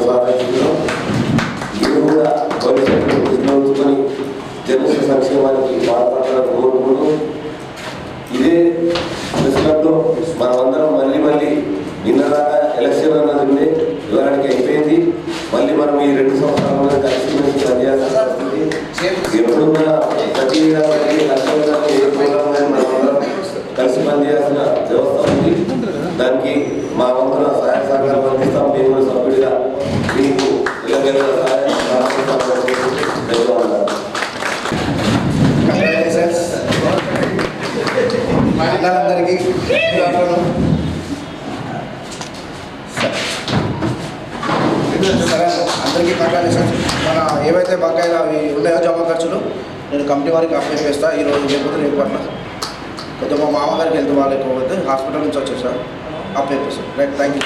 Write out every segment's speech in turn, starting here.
సాధించడం ఇది కూడా భవిష్యత్తు దృష్టిలో జర్నలిస్ట్ సంక్షేమానికి పాల్పడాలని కోరుకుంటూ ఇదే ప్రెస్లో మనమందరం మళ్ళీ నిన్నదాకా ఎలక్షన్ అన్నది ఉండే వివరానికి అయిపోయింది. మళ్ళీ మనం ఈ 2 సంవత్సరాలుగా కలిసి పనిచేయాల్సిన పరిస్థితి ఎప్పుడున్నా ప్రతి మనమందరం కలిసి పనిచేయాల్సిన వ్యవస్థ ఉంది. దానికి మా వంతున సహాయ సహకారం అందిస్తాం. మేము కూడా సభ్యుడిగా మీకు ఇళ్ళ ధన్యవాదాలు. అందరికీ అందరికీ కంగ్రాచులేషన్స్. మన ఏవైతే బకాయిలు అవి ఉన్నాయో జమా ఖర్చులు నేను కమిటీ వారికి అప్లై చేస్తాను. ఈరోజు లేకపోతే రేపు అట్లా కొంచెం మా మామగారికి వెళ్తే వాళ్ళు ఎక్కువ హాస్పిటల్ నుంచి వచ్చేసా అప్లై చేస్తాను. Right, thank you.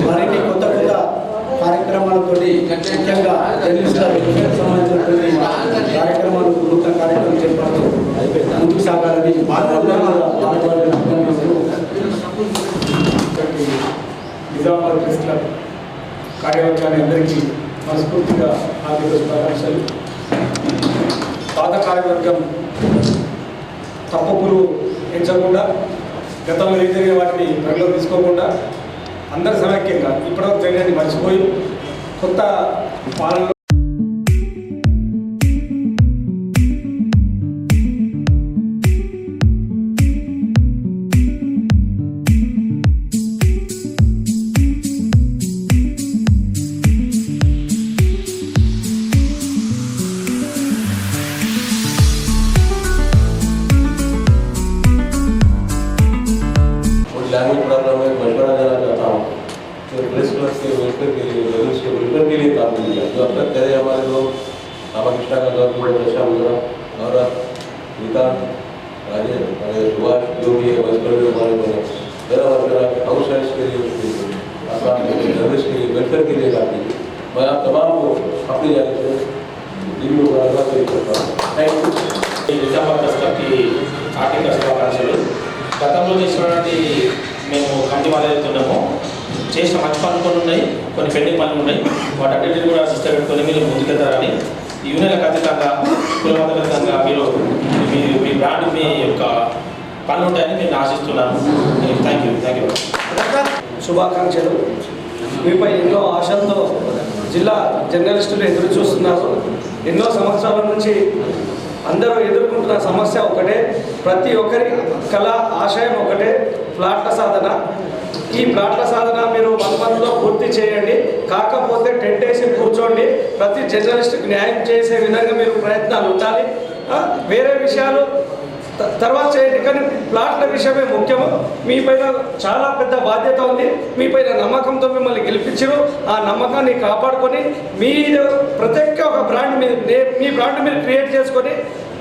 మరిన్ని కొత్త కార్యక్రమాలతో ముఖ్యంగా జర్నలిస్టులకు సంబంధించినటువంటి కార్యక్రమాలు నూతన కార్యక్రమం చేపడుతూ ముందుకు సాగాలని నిజామాబాద్ ప్రెస్ క్లబ్ కార్యవర్గాన్ని అందరికీ మనస్ఫూర్తిగా ఆర్థిక శుభాకాంక్షలు. పాత కార్యవర్గం తప్పులు ఎంచకుండా గతంలో ఏం జరిగే వాటిని పరిగణలో తీసుకోకుండా అందరి సమైక్యంగా ఇప్పటివరకు జరిగినది మర్చిపోయి కొత్త పాలనలో लैंग्वेज प्रॉब्लम है, मशवरा देना चाहता हूँ तो प्रेस क्लब के वेलफेयर के लिए वेलफेयर के लिए काम किया जो अब तक करे हमारे लोग रामाकृष्णा का गौरव दशा मुद्रा और गीता राजे सुभाष जो भी है वेलफेयर में हमारे बने मेरा वर्करा हाउस साइंस के लिए जर्नलिस्ट के लिए वेलफेयर के लिए काम किया. मैं आप तमाम को अपनी जाने से दिल्ली में करता हूँ. Thank you. నిజామాబాద్ ప్రెస్ క్లబ్కి ఆర్థిక శుభాకాంక్షలు. గతంలో చేసినటువంటి మేము కమిటీ వాళ్ళు వెళ్తున్నాము చేసిన మంచి పనులు కొన్ని ఉన్నాయి, కొన్ని పెండింగ్ పనులు ఉన్నాయి. వాటన్నిటిని కూడా సిస్టమ్ పెట్టుకొని మీరు ముందుకెళ్తారని యూనియన్లకు అతీతంగా కులమతకంగా మీరు మీ బ్రాండ్ మీ యొక్క పనులు ఉంటాయని నేను ఆశిస్తున్నాను. Thank you. శుభాకాంక్షలు. మీపై ఎన్నో ఆశలతో జిల్లా జర్నలిస్టులు ఎదురు చూస్తున్నారు. ఎన్నో సంవత్సరాల నుంచి అందరూ ఎదుర్కొంటున్న సమస్య ఒకటే, ప్రతి ఒక్కరి కళ ఆశయం ఒకటే, ప్లాట్ల సాధన. ఈ ప్లాట్ల సాధన మీరు 1 monthలో పూర్తి చేయండి. కాకపోతే టెంట్ వేసి కూర్చోండి. ప్రతి జర్నలిస్టుకి న్యాయం చేసే విధంగా మీరు ప్రయత్నాలు ఉండాలి. వేరే విషయాలు తర్వాత చేయండి, కానీ ప్లాట్ల విషయమే ముఖ్యము. మీపైన చాలా పెద్ద బాధ్యత ఉంది. మీపైన నమ్మకంతో మిమ్మల్ని గెలిపించారు. ఆ నమ్మకాన్ని కాపాడుకొని మీరు ప్రత్యేక ఒక బ్రాండ్ మీ బ్రాండ్ మీరు క్రియేట్ చేసుకొని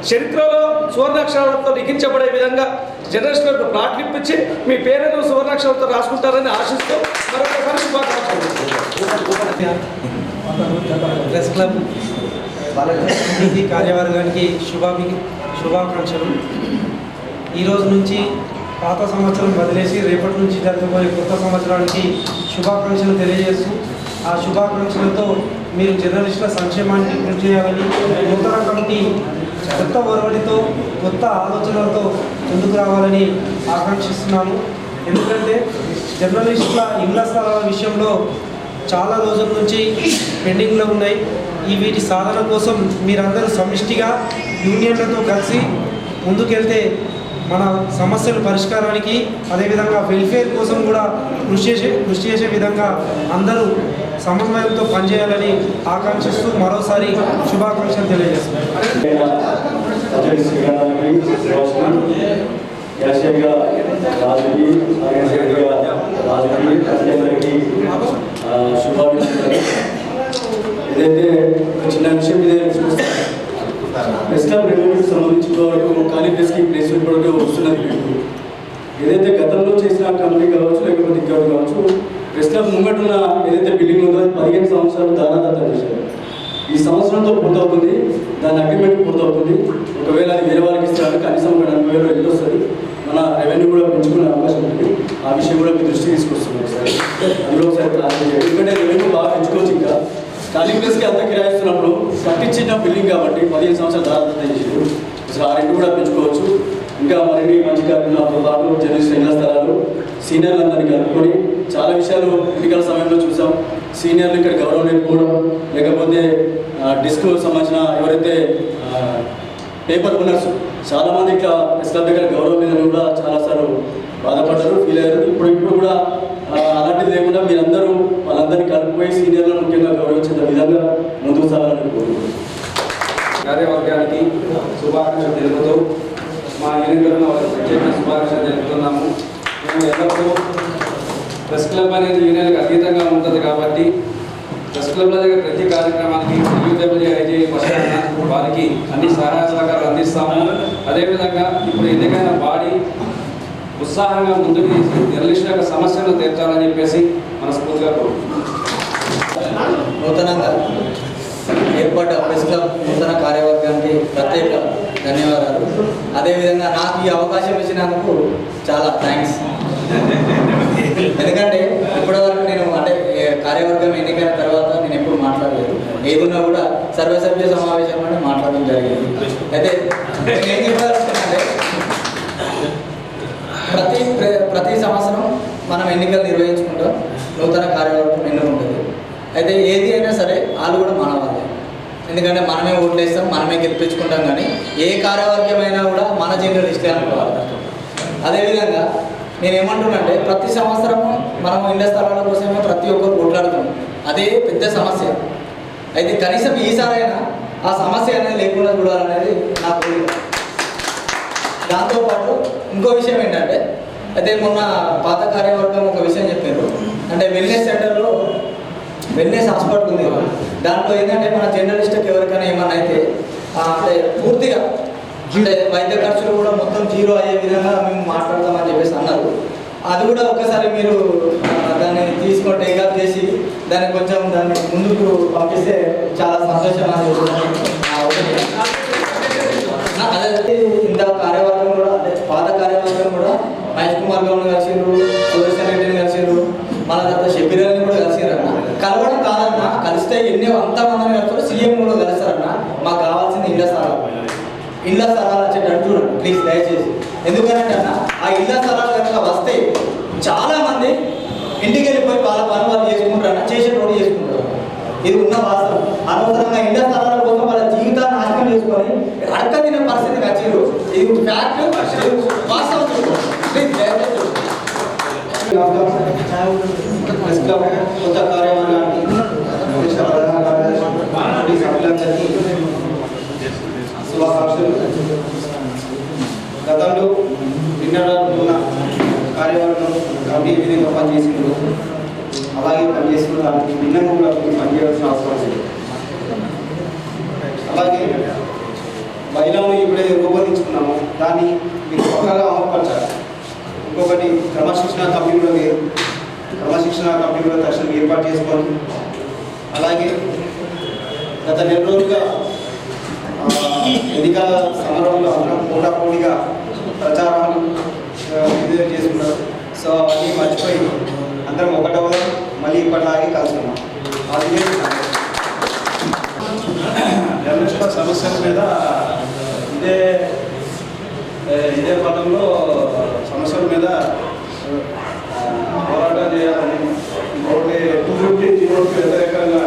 చరిత్రలో సువర్ణాక్షరాలతో లిఖించబడే విధంగా జర్నలిస్టులకు ప్లాట్లు ఇప్పించి మీ పేరును సువర్ణాక్షరాలతో రాసుకుంటారని ఆశిస్తూ మరొకసారి శుభాకాంక్షలు. ప్రెస్ క్లబ్ బాలకృష్ణ కార్యవర్గానికి శుభాకాంక్షలు. ఈరోజు నుంచి పాత సంవత్సరం వదిలేసి రేపటి నుంచి జరగబోయే కొత్త సంవత్సరానికి శుభాకాంక్షలు తెలియజేస్తూ ఆ శుభాకాంక్షలతో మీరు జర్నలిస్టుల సంక్షేమానికి కృషి చేయాలని నూతన కమిటీ కొత్త ఒరవడితో కొత్త ఆలోచనలతో ముందుకు రావాలని ఆకాంక్షిస్తున్నాను. ఎందుకంటే జర్నలిస్టుల ఇళ్ల స్థలాల విషయంలో చాలా రోజుల నుంచి పెండింగ్లో ఉన్నాయి. వీటి సాధన కోసం మీరందరూ సమిష్టిగా యూనియన్లతో కలిసి ముందుకెళ్తే మన సమస్యల పరిష్కారానికి అదేవిధంగా వెల్ఫేర్ కోసం కూడా కృషి చేసే విధంగా అందరూ సమన్వయంతో పనిచేయాలని ఆకాంక్షిస్తూ మరోసారి శుభాకాంక్షలు తెలియజేస్తున్నాను. ఏదైతే చిన్న విషయం మీద ప్రెస్ క్లబ్ రెవెన్యూకి సంబంధించిన వరకు ఖాళీ ప్రెస్కి ప్లేస్ ఇప్పటికే వస్తున్నది. ఏదైతే గతంలో చేసిన కంపెనీ కావచ్చు లేకపోతే ఇంకోటి కావచ్చు, ప్రెస్ క్లబ్ ముంగటున్న ఏదైతే బిల్డింగ్ ఉందో సంవత్సరాలు దానాదత్తం చేశారు. ఈ సంవత్సరంతో పూర్తవుతుంది, దాని అగ్రిమెంట్ పూర్తవుతుంది. ఒకవేళ అది వేరే వాళ్ళకి ఇస్తారు కనీసం ఒక 40,000 ఎంత వస్తుంది, మన రెవెన్యూ కూడా పెంచుకునే అవకాశం ఉంటుంది. ఆ విషయం కూడా మీ దృష్టికి తీసుకొస్తున్నాం సార్. అందులో ఒకసారి ప్లాన్ చేయండి, ఎందుకంటే రెవెన్యూ బాగా పెంచుకోవచ్చు. ఇంకా ఖాళీ ప్లేస్కి అంతా కిరాయిస్తున్నప్పుడు కట్టించిన బిల్డింగ్ కాబట్టి 15 సంవత్సరాలు దాదాపు చేసారు. అసలు ఆ రెండు కూడా పెంచుకోవచ్చు. ఇంకా మరిన్ని మంచి కార్యక్రమాలతో పాటు జర్నలిస్ట్ ఇళ్ల స్థలాలు సీనియర్లందరినీ కలుపుకొని చాలా విషయాలు ఎన్నికల సమయంలో చూసాం. సీనియర్లు ఇక్కడ గౌరవం లేకపోవడం, లేకపోతే డిస్క్ సంబంధించిన ఎవరైతే పేపర్ ఓనర్స్ చాలామంది ఇట్లా ప్రెస్ క్లబ్ దగ్గర గౌరవం మీద కూడా చాలాసార్లు బాధపడ్డారు, ఫీల్ అయ్యారు. ఇప్పుడు కూడా అలాంటిది లేకుండా మీరందరూ వాళ్ళందరినీ కలుపుపోయి సీనియర్లను ముఖ్యంగా గౌరవించే విధంగా ముందుకు సాగాలని కోరుకుంటున్నాను. కార్యవర్గానికి శుభాకాంక్షలు తెలుపుతూ మా యూనియన్లో ప్రత్యేక శుభాకాంక్షలు తెలుపుతున్నాము. మేము ఎల్లప్పుడూ ప్రెస్ క్లబ్ అనేది యూనియన్కి అతీతంగా ఉంటుంది కాబట్టి ప్రెస్ క్లబ్ల దగ్గర ప్రతి కార్యక్రమానికి యూడబ్ల్యూఐజీ పక్షాన వారికి అన్ని సహాయ సహకారాలు అందిస్తాము. అదేవిధంగా ఇప్పుడు ఎన్నికైన బాడీ ఉత్సాహంగా ముందుకు తీసి జర్నలిస్టుల యొక్క సమస్యలను తీర్చాలని చెప్పేసి మనస్ఫూర్తిగా కోరుకుంటున్నాం. నూతనంగా ఏర్పడ్డ ప్రెస్ క్లబ్ నూతన కార్యవర్గానికి ప్రత్యేక ధన్యవాదాలు. అదేవిధంగా నాకు ఈ అవకాశం ఇచ్చినందుకు చాలా థ్యాంక్స్. ఎందుకంటే ఇప్పటివరకు నేను అంటే కార్యవర్గం ఎన్నికైన తర్వాత నేను ఎప్పుడు మాట్లాడలేదు. ఏదున్నా కూడా సర్వసభ్య సమావేశంలోనే మాట్లాడడం జరిగింది. అయితే ఏం చెప్పాలంటే ప్రతి సంవత్సరం మనం ఎన్నికలు నిర్వహించుకుంటాం, నూతన కార్యవర్గం ఎన్నుకుంటుంది. అయితే ఏది అయినా సరే వాళ్ళు కూడా మన వాళ్ళే, ఎందుకంటే మనమే ఓట్లేస్తాం, మనమే గెలిపించుకుంటాం. కానీ ఏ కార్యవర్గమైనా కూడా మన జర్నలిస్టే అనుకోవాలి. అదేవిధంగా నేను ఏమంటున్నానంటే ప్రతి సంవత్సరము మనము ఇళ్ల స్థలాల కోసమే ప్రతి ఒక్కరు కొట్లాడుతున్నాం, అదే పెద్ద సమస్య. అయితే కనీసం ఈసారైనా ఆ సమస్య అనేది లేకుండా చూడాలనేది నా కోరిక. దాంతోపాటు ఇంకో విషయం ఏంటంటే, అయితే మొన్న పాత కార్యవర్గం ఒక విషయం చెప్పారు. అంటే వెల్నెస్ సెంటర్లో వెల్నెస్ హాస్పిటల్ ఉంది, దాంట్లో ఏంటంటే మన జర్నలిస్ట్కి ఎవరికైనా ఏమన్నా అయితే అంటే పూర్తిగా అంటే వైద్య ఖర్చులు కూడా మొత్తం జీరో అయ్యే విధంగా మేము మాట్లాడతామని చెప్పేసి అన్నారు. అది కూడా ఒకసారి మీరు దాన్ని తీసుకొని టేకప్ చేసి దాన్ని కొంచెం దాన్ని ముందుకు పంపిస్తే చాలా సంతోషం అదే ఇంత కార్యవర్గం కూడా అంటే పాత కార్యవర్గం కూడా మహేష్ కుమార్ గౌడ్ కలిసిరు, సుదర్శన్ రెడ్డిని కలిసిరు, మన తర్వాత షబీరాని కూడా కలిసిరు అన్న. కలవడం కాదన్నా, కలిస్తే అంతమందిని కలుస్తారు, సీఎం కూడా కలుస్తారన్న. మాకు కావాల్సింది ఇళ్ల స్థలాలు వచ్చేటట్టు చూడండి ప్లీజ్ దయచేసి. ఎందుకంటే అన్న ఆ ఇళ్ల స్థలాలు కనుక వస్తే చాలామంది ఇంటికి వెళ్ళిపోయి వాళ్ళ పని వాళ్ళు చేసుకుంటారన్న, చేసేటోడు చేసుకుంటారు. ఇది ఉన్న వాస్తవం. అనవసరంగా ఇళ్ల స్థలాల కోసం వాళ్ళ జీవితాన్ని నాశనం చేసుకొని అడక తినే పరిస్థితికి వచ్చారు. ఇది ఫ్యాక్ట్, వాస్తవం. ప్లీజ్ దయచేసి కొత్త కార్యవర్గానికి సభ్యులందరికీ శుభాకాంక్షలు. గతంలో నిన్న కార్యవర్గం కమిటీ ఏ విధంగా పనిచేసిందో అలాగే పనిచేసిన దానికి భిన్నంగా కూడా పనిచేయాల్సిన అవసరం ఉంది. అలాగే మహిళలను ఇప్పుడే రూపొందించుకున్నాము, దాన్ని మీరు పక్కగా అమలుపరచాలి. ఇంకొకటి క్రమశిక్షణ కమిటీ కూడా తక్షణం ఏర్పాటు చేసుకోండి. అలాగే గత నెల రోజులుగా ఎన్నికల సమరంలో అందరం పోటాపోటీగా ప్రచారాలు విడుదల చేసుకున్నారు. సో అవన్నీ మర్చిపోయి అందరం ఒకటవడం మళ్ళీ ఇప్పటిలాగే కలుసుకున్నాం. జర్నలిస్టుల సమస్యల మీద ఇదే పదంలో సమస్యల మీద పోరాటం చేయాలని, ఇంకోటి 250 వ్యతిరేకంగా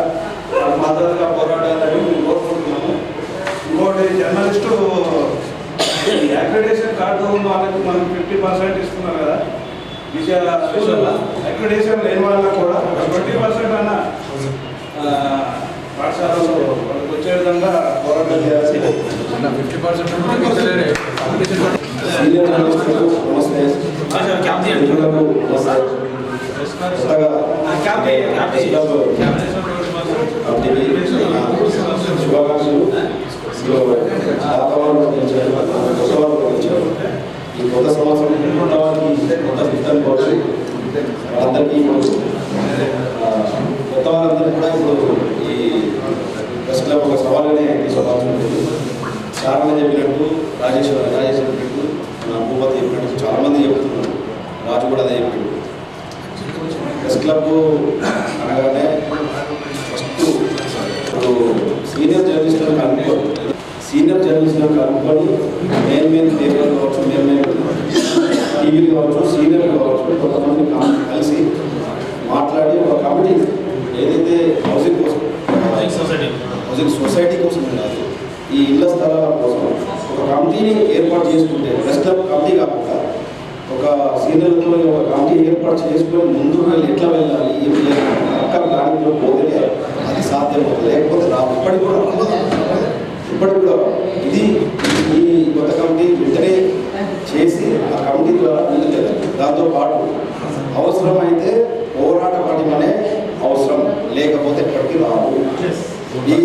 మద్దతుగా పోరాడాలని కోరుకుంటున్నాము. ఇంకోటి జర్నలిస్టు అక్రిడేషన్ కార్డు ఉన్న వాళ్ళకి మనం 50% ఇస్తున్నారు కదా, విషయాల అక్రిడేషన్ లేని వాళ్ళకి కూడా 20% అన్న పాఠశాలలో వాళ్ళకి వచ్చే విధంగా పోరాటం చేయాల్సి 50% ఈ కొత్త సంవత్సరం కొత్త సిస్టమ్ కోర్సు అందరికీ కొత్త వాళ్ళందరూ కూడా ఇప్పుడు సారణ చెప్పినట్టు రాజేష్ చెప్పినట్టు నా భూపతి చెప్పినట్టు చాలామంది చెప్తున్నారు. రాజు కూడా అదే చెప్పిండు. ప్రెస్ క్లబ్ అనగానే ఫస్ట్ ఇప్పుడు సీనియర్ జర్నలిస్టులను కనుక్కొని మెయిన్ పేపర్ కావచ్చు, మెయిన్ టీవీలు కావచ్చు, సీనియర్లు కావచ్చు, కొంతమంది కలిసి మాట్లాడి ఒక కమిటీ ఏదైతే హౌసింగ్ కోసం హౌసింగ్ సొసైటీ కోసం కాదు, ఈ ఇళ్ల స్థలాల కోసం ఒక కమిటీని ఏర్పాటు చేసుకుంటే ప్రెస్ క్లబ్ కమిటీ కాకుండా ఒక సీనియర్తో ఒక కమిటీ ఏర్పాటు చేసుకొని ముందుకు వెళ్ళి ఎట్లా వెళ్ళాలి, ఏం చేయాలి అక్కడ దానిలో పోతే అది సాధ్యమవుతుంది. లేకపోతే రాదు. ఇప్పటికి కూడా ఇది ఈ కొత్త కమిటీ వెంటనే చేసి ఆ కమిటీ ద్వారా ముందుకెళ్ళాలి. దాంతోపాటు అవసరమైతే పోరాట పటిమనే అవసరం, లేకపోతే ఎప్పటికీ రాదు. ఈ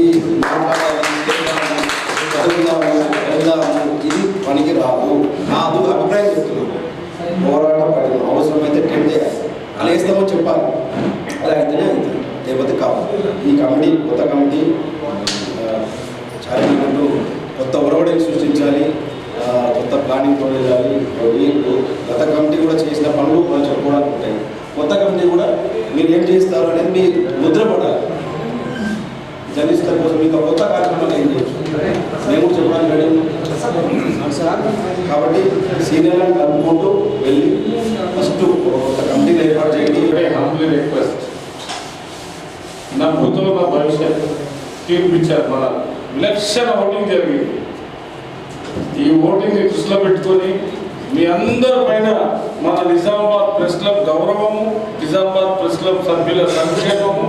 ఇది పనికి రాదు. నాదు అభిప్రాయం చెప్తున్నాను. పోరాట పటిమ అవసరమైతే టెంట్ అలా వేస్తామో చెప్పాలి. అలా అయితేనే అవుతుంది, లేకపోతే కాదు. ఈ కమిటీ కొత్త కమిటీ చారినట్టు కొత్త ఒరవడిని సృష్టించాలి, కొత్త ప్లానింగ్తో వెళ్ళాలి. గత కమిటీ కూడా చేసిన పనులు మనం చెప్పుకోవడానికి ఉంటాయి. కొత్త కమిటీ కూడా మీరు ఏం చేస్తారు అనేది మీ ముద్రపడాలి. జర్నలిస్టుల కోసం ఇంకా కొత్త కార్యక్రమాలు ఏం చేయొచ్చు మేము చెప్పడానికి రెడీ. కాబట్టి సీనియర్లను కలుపుకుంటూ వెళ్ళి ఫస్ట్ కొత్త కమిటీని ఏర్పాటు చేయండి. రిక్వెస్ట్ నా భూతం నా భవిష్యత్ తీర్పిచ్చారు. మన విలక్షణ ఓటింగ్ జరిగింది. ఈ ఓటింగ్ని దృష్టిలో పెట్టుకొని మీ అందరి పైన మన నిజామాబాద్ ప్రెస్ క్లబ్ గౌరవము, నిజామాబాద్ ప్రెస్ క్లబ్ సభ్యుల సంక్షేమము,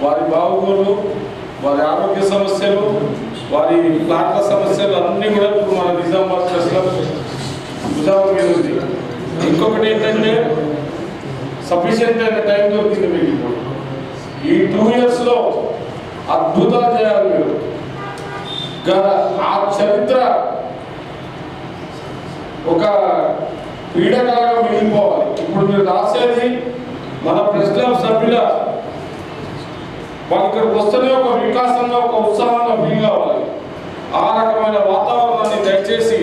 వారి బాగోగులు, వారి ఆరోగ్య సమస్యలు, వారి ప్లాట్ల సమస్యలు అన్నీ కూడా ఇప్పుడు మన నిజామాబాద్ ప్రెస్ క్లబ్ భుజాల మీద ఉంది. ఇంకొకటి ఏంటంటే సఫిషియెంట్ అయిన టైం దొరికింది మీకు. ఇప్పుడు ఈ 2 yearsలో అద్భుతాలు చేయాలి మీరు. ఆ చరిత్ర ఒక పీడకలాగా మిగిలిపోవాలి. ఇప్పుడు మీరు రాసేది మన ప్రెస్ క్లబ్ సభ్యుల వాళ్ళు ఇక్కడికి వస్తేనే ఒక వికాసంగా, ఒక ఉత్సాహంగా ఫీల్ కావాలి. ఆ రకమైన వాతావరణాన్ని దయచేసి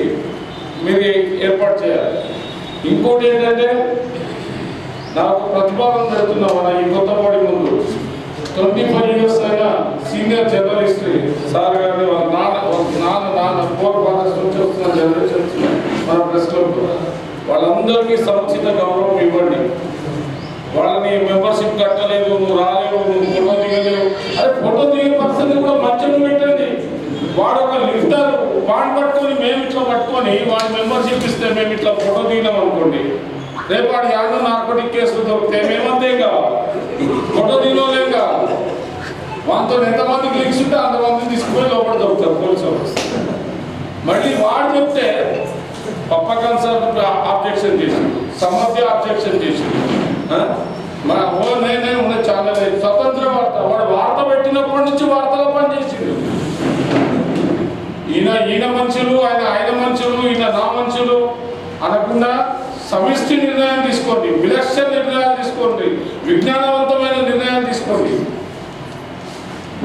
మీరు ఏర్పాటు చేయాలి. ఇంకోటి ఏంటంటే నాకు ప్రతిపాదన పెడుతున్నా మన ఈ కొత్త బాడీ ముందు 25 years అయిన సీనియర్ జర్నలిస్ట్ సార్ గారిని వాళ్ళ నాన్న 4 fathers నుంచి వస్తున్న జనరేషన్స్ మన ప్రెస్ క్లబ్ వాళ్ళందరికీ సముచిత గౌరవం ఇవ్వండి. వాళ్ళని మెంబర్షిప్ కట్టలేదు, నువ్వు రాలేవు, నువ్వు ఫోటో దిగలేవు. అదే ఫోటో దిగే పరిస్థితి కూడా మంచిగా పెట్టండి. వాడు ఒక లిఫ్టర్ వాడిని పట్టుకొని మేము ఇట్లా పట్టుకొని వాడి మెంబర్షిప్ ఇస్తే మేము ఇట్లా ఫోటో దిగినాం అనుకోండి, రేపు వాడు యాదో నార్కోటిక్ కేసులు దొరికితే మేమంతేం కావాలి, ఫోటో దిగలేం కావాలి. వాటితో ఎంతమందికి లింక్స్ ఉంటే అంతమంది తీసుకుపోయి లోపల దొరుకుతారు పోలీసు వాళ్ళు. మళ్ళీ వాడు చెప్తే పప్పకన్ సార్ ఆబ్జెక్షన్ చేసింది, సమస్య ఆబ్జెక్షన్ చేసింది. మన నేను ఉన్న ఛానల్ స్వతంత్ర వార్త, వాడు వార్త పెట్టినప్పటి నుంచి వార్తలో పనిచేసిండు. ఈయన మనుషులు, ఆయన మనుషులు, ఈయన నా మనుషులు అనకుండా సమిష్టి నిర్ణయం తీసుకోండి, విలక్షణ నిర్ణయాలు తీసుకోండి, విజ్ఞానవంతమైన నిర్ణయాలు తీసుకోండి.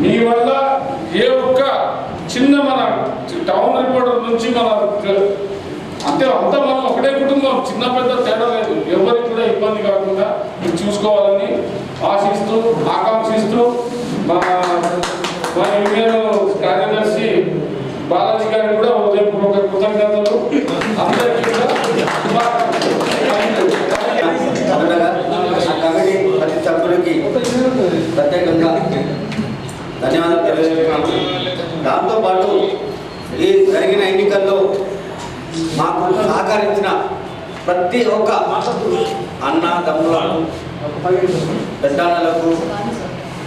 మీ వల్ల ఏ ఒక్క చిన్న మన టౌన్ రిపోర్టర్ నుంచి మన అంతా మనం ఒకటే కుటుంబం, చిన్న పెద్ద తేడా లేదు, ఎవరికి కూడా ఇబ్బంది కాకుండా మీరు చూసుకోవాలని ఆశిస్తూ ఆకాంక్షిస్తూ మా యూనియన్ కార్యదర్శి బాలాజీ గారికి కూడా హృదయపూర్వక కృతజ్ఞతలు. అందరికీ కూడా కమిటీ ప్రతి సభ్యులకి ప్రత్యేకంగా ధన్యవాదాలు తెలియజేస్తున్నాను. దాంతోపాటు ఈ జరిగిన ఎన్నికల్లో మాకు సహకరించిన ప్రతి ఒక్క అన్న తమ్ములకు, పెద్దలకు,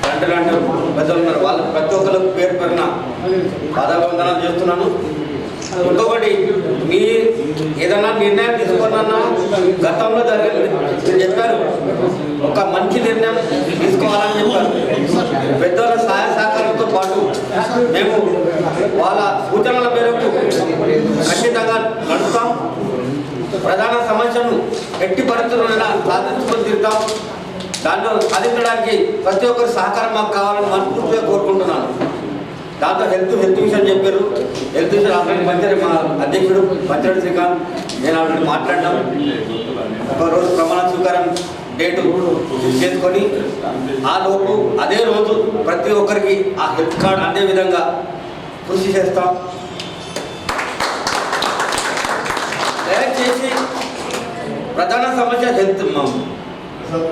తండ్రులంటూ పెద్దలు ఉన్నారు, వాళ్ళకి ప్రతి ఒక్కరికి పేరు పేరున పాదాభివందనాలు చేస్తున్నాను. ఇంకొకటి, మీ ఏదైనా నిర్ణయం తీసుకోవాలన్నా గతంలో జరిగింది మీరు చెప్పారు, ఒక మంచి నిర్ణయం తీసుకోవాలని చెప్పారు. పెద్దల సహాయ సహకారంతో పాటు మేము వాళ్ళ సూచనల మేరకు ఖచ్చితంగా నడుస్తాం. ప్రధాన సమస్యను ఎట్టి పరిస్థితులైనా సాధించుకొని తిరుగుతాం. దాంట్లో సాధించడానికి ప్రతి ఒక్కరి సహకారం మాకు కావాలని మనస్ఫూర్తిగా కోరుకుంటున్నాను. దాంతో హెల్త్ విషయం చెప్పారు. హెల్త్ విషయం ఆల్రెడీ పంచారు మా అధ్యక్షుడు పంచాడు శ్రీకాంత్, నేను ఆల్రెడీ మాట్లాడినాం. ఒకరోజు ప్రమాణ స్వీకారం డేటు చేసుకొని ఆ లోపు అదే రోజు ప్రతి ఒక్కరికి ఆ హెల్త్ కార్డు అందే విధంగా కృషి చేస్తాం. దయచేసి ప్రధాన సమస్య హెల్త్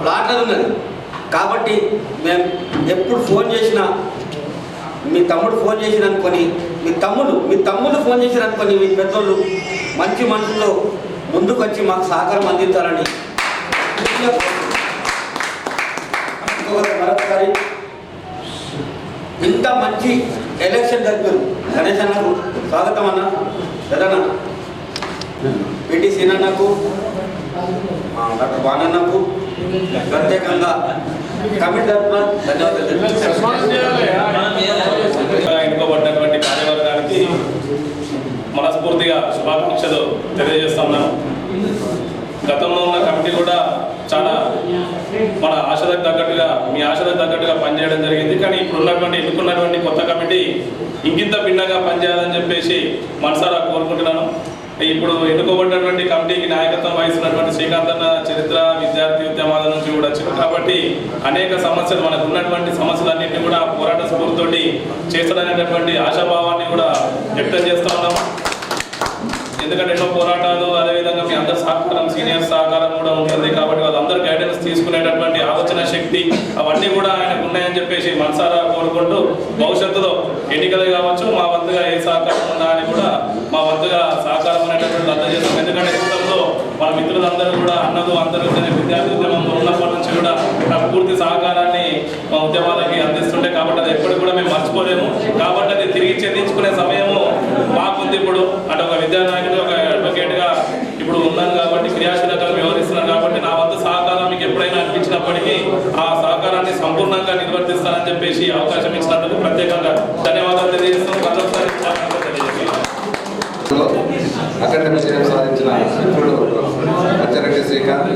ప్లాట్లలో ఉన్నది కాబట్టి మేము ఎప్పుడు ఫోన్ చేసినా మీ తమ్ముడు ఫోన్ చేసిన అనుకొని మీ తమ్ముడు ఫోన్ చేసిన అనుకొని మీ పెద్దోళ్ళు మంచి మనసుతో ముందుకు వచ్చి మాకు సహకారం అందించాలని మరొకసారి ఇంత మంచి ఎలక్షన్ జరిపారు. గణేష్ అన్నకు స్వాగతం అన్న, పెద్దన్న పిటి సీనన్నకు, డాక్టర్ బాణన్నకు ప్రత్యేకంగా కమిటీ తరఫున ధన్యవాదాలు. ఎన్నుకోబడినటువంటి కార్యవర్గానికి మనస్ఫూర్తిగా శుభాకాంక్షలు తెలియజేస్తున్నాను. గతంలో ఉన్న కమిటీ కూడా చాలా మన ఆశలకు తగ్గట్టుగా మీ ఆశలకు తగ్గట్టుగా పనిచేయడం జరిగింది. కానీ ఇప్పుడు ఎన్నుకున్నటువంటి కొత్త కమిటీ ఇంకింత భిన్నంగా పనిచేయాలని చెప్పేసి మనసారా కోరుకుంటున్నాను. ఇప్పుడు ఎన్నుకోబడినటువంటి కమిటీకి నాయకత్వం వహిస్తున్నటువంటి శ్రీకాంత్ అన్న చరిత్ర విద్యార్థి ఉద్యమాల నుంచి కూడా వచ్చింది కాబట్టి అనేక సమస్యలు మనకు ఉన్నటువంటి సమస్యలన్నింటినీ కూడా పోరాట స్ఫూర్తితోటి చేస్తాడనేటటువంటి ఆశాభావాన్ని కూడా వ్యక్తం చేస్తూ ఉన్నాము. ఎందుకంటే ఎన్నో పోరాటాలు అదేవిధంగా మీ అందరి సహకారం సీనియర్ సహకారం కూడా ఉంటుంది కాబట్టి వాళ్ళందరూ గైడెన్స్ తీసుకునేటటువంటి ఆలోచన శక్తి అవన్నీ కూడా ఆయనకు ఉన్నాయని చెప్పేసి మనసారా కోరుకుంటూ భవిష్యత్తులో ఎన్నికలు కావచ్చు మా వంతుగా ఏ సహకారం ఉందా అని కూడా మా వంతుగా సహకారం అనేటటువంటి అందజేస్తాం. ఎందుకంటే గతంలో మన మిత్రులందరూ కూడా అందరూ విద్యార్థి ఉద్యమంలో ఉన్నప్పటి నుంచి కూడా నాకు పూర్తి సహకారాన్ని మా ఉద్యమాలకి అందిస్తుంటే కాబట్టి అది ఎప్పటికి కూడా మేము మర్చిపోలేము. కాబట్టి అది తిరిగి చెల్లించుకునే సమయము మాకుంది. ఇప్పుడు అంటే ఒక విద్యానాయకుడు ఒక అడ్వకేట్గా ఇప్పుడు ఉన్నాను కాబట్టి క్రియాశీలకంగా వ్యవహరిస్తున్నాను కాబట్టి నా వద్ద సహకారం మీకు ఎప్పుడైనా అనిపించినప్పటికీ ఆ సహకారాన్ని సంపూర్ణంగా నిర్వర్తిస్తానని చెప్పేసి అవకాశం ఇచ్చినందుకు ప్రత్యేకంగా ధన్యవాదాలు తెలియజేస్తాం. మరొకసారి అఖండ విజయం సాధించిన మిత్రుడు పచ్చరెడ్డి శ్రీకాంత్,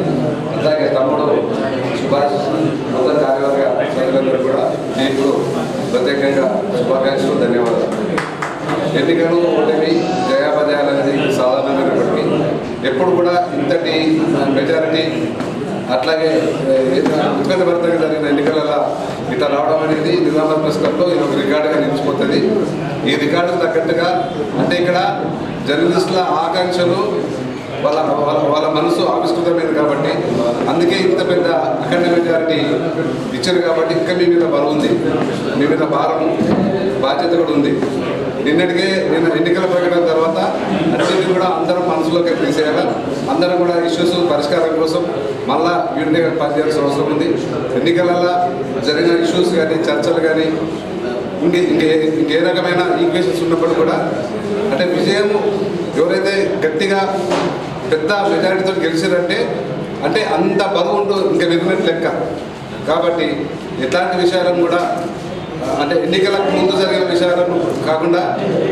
అలాగే తమ్ముడు సుభాష్, మొత్తం కార్యవర్గ సభ్యులందరూ కూడా మీకు ప్రత్యేకంగా శుభాకాంక్షలు, ధన్యవాదాలు. ఎన్నికలు ఓటమి జయాపజయాలు అనేది సాధారణమైనప్పటికీ ఎప్పుడు కూడా ఇంతటి మెజారిటీ అట్లాగే ఉత్కంఠభరితంగా జరిగిన ఎన్నికలలో ఇట్లా రావడం అనేది నిజామాబాద్ ప్రెస్ క్లబ్లో ఇది ఒక రికార్డుగా నిలిచిపోతుంది. ఈ రికార్డుకు తగ్గట్టుగా అంటే ఇక్కడ జర్నలిస్టుల ఆకాంక్షలు వాళ్ళ మనసు ఆవిష్కృతమైంది కాబట్టి అందుకే ఇంత పెద్ద అఖండ మెజారిటీ ఇచ్చారు కాబట్టి ఇంకా మీ మీద బలం ఉంది, మీ మీద భారం బాధ్యత కూడా ఉంది. నిన్న ఎన్నికల ప్రకటన తర్వాత అన్నింటినీ కూడా అందరం మనసులోకి తీసేయాలి. అందరం కూడా ఇష్యూస్ పరిష్కారం కోసం మళ్ళా యూనిట్గా పనిచేయాల్సిన అవసరం ఉంది. ఎన్నికలలో జరిగిన ఇష్యూస్ కానీ చర్చలు కానీ ఇంకే రకమైన ఈక్వేషన్స్ ఉన్నప్పుడు కూడా అంటే విజయం ఎవరైతే గట్టిగా పెద్ద మెజారిటీతో గెలిచారంటే అంటే అంత బరువు ఉంటూ ఇంకా విన్నట్టు లెక్క. కాబట్టి ఎట్లాంటి విషయాలను కూడా అంటే ఎన్నికలకు ముందు జరిగిన విషయాలను కాకుండా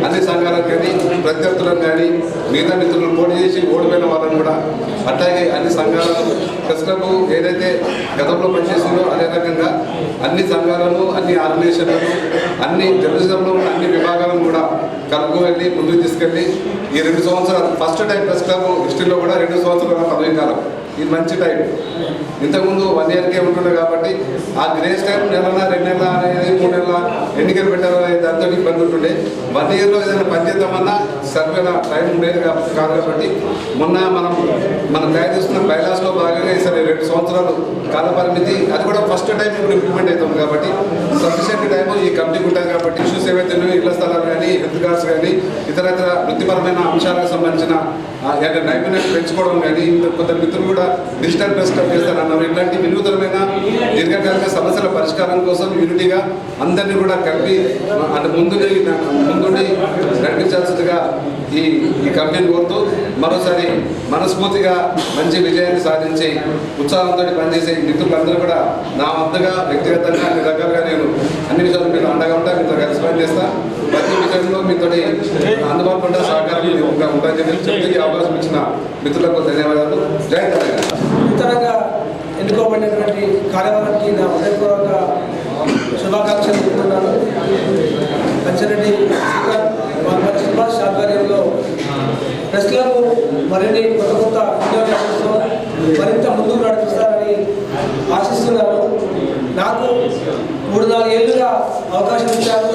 అన్ని సంఘాలకు కానీ ప్రత్యర్థులను కానీ మిగతా మిత్రులను పోటీ చేసి ఓడిపోయిన వాళ్ళని కూడా అట్లాగే అన్ని సంఘాలను ప్రెస్ క్లబ్ ఏదైతే గతంలో పనిచేసిందో అదే రకంగా అన్ని సంఘాలను అన్ని ఆర్గనైజేషన్లను అన్ని జర్నలిజంలో ఉన్న అన్ని విభాగాలను కూడా కలుపుకు ముందుకు తీసుకెళ్ళి ఈ 2 సంవత్సరాలు ఫస్ట్ టైం ప్రెస్ క్లబ్ హిస్టరీలో కూడా 2 సంవత్సరాల పదవి కాలం ఇది మంచి టైం. ఇంతకుముందు 1 ఇయర్కే ఉంటుండే కాబట్టి ఆ గ్రేస్ టైం నెలల 2 నెలల అనేది 3 నెలల ఎన్నికలు పెట్టాలనే దాంతో ఇబ్బంది ఉంటుండే. 1 ఇయర్లో ఏదైనా పనిచేద్దామన్నా సర్వేల టైం ఉండేది కాదు కాబట్టి మొన్న మనం తయారు చేస్తున్న బైలాస్లో భాగంగా ఈసారి 2 సంవత్సరాలు కాల పరిమితి అది కూడా ఫస్ట్ టైం ఇప్పుడు ఇంప్లిమెంట్ అవుతాం కాబట్టి సఫిషియెంట్ టైం ఈ కమిటీకి ఉంటుంది కాబట్టి ఇష్యూస్ ఏవైతే ఇళ్ల స్థలాలు కానీ హెల్త్ కార్డ్స్ కానీ ఇతర వృత్తిపరమైన అంశాలకు సంబంధించిన నైపుణ్యాన్ని పెంచుకోవడం కానీ కొంత మిత్రులు కూడా డిజిటల్ ప్రెస్ క్లబ్ చేస్తారన్నారు. ఇట్లాంటి వినూతనమైన దీర్ఘకాలిక సమస్యల పరిష్కారం కోసం యూనిటీగా అందరినీ కూడా కలిపి అంటే ముందుండి నడిపించాల్సిందిగా ఈ కమిటీని కోరుతూ మరోసారి మనస్ఫూర్తిగా మంచి విజయాన్ని సాధించి ఉత్సాహంతో పనిచేసే మిత్రులందరూ కూడా నా వద్దగా వ్యక్తిగతంగా అన్ని రకాలుగా నేను అన్ని విషయాలు మీరు అండగా ఉంటా, మీతో కలిసి పనిచేస్తా. ప్రతి విషయంలో మీతో అందుబాటులో ఉండే సహకారం ఉంటాయని చెప్పి అవకాశం ఇచ్చిన మిత్రులకు ధన్యవాదాలు. జై తెలంగాణ. నూతనంగా ఎన్నుకోబడినటువంటి కార్యవర్గానికి నా హృదయపూర్వక శుభాకాంక్షలు చెప్తున్నాను. మరిన్ని కొత్త కొత్త వినియోగంతో మరింత ముందుకు నడిపిస్తారని ఆశిస్తున్నాను. నాకు 3-4 ఏళ్ళుగా అవకాశం ఇచ్చారు.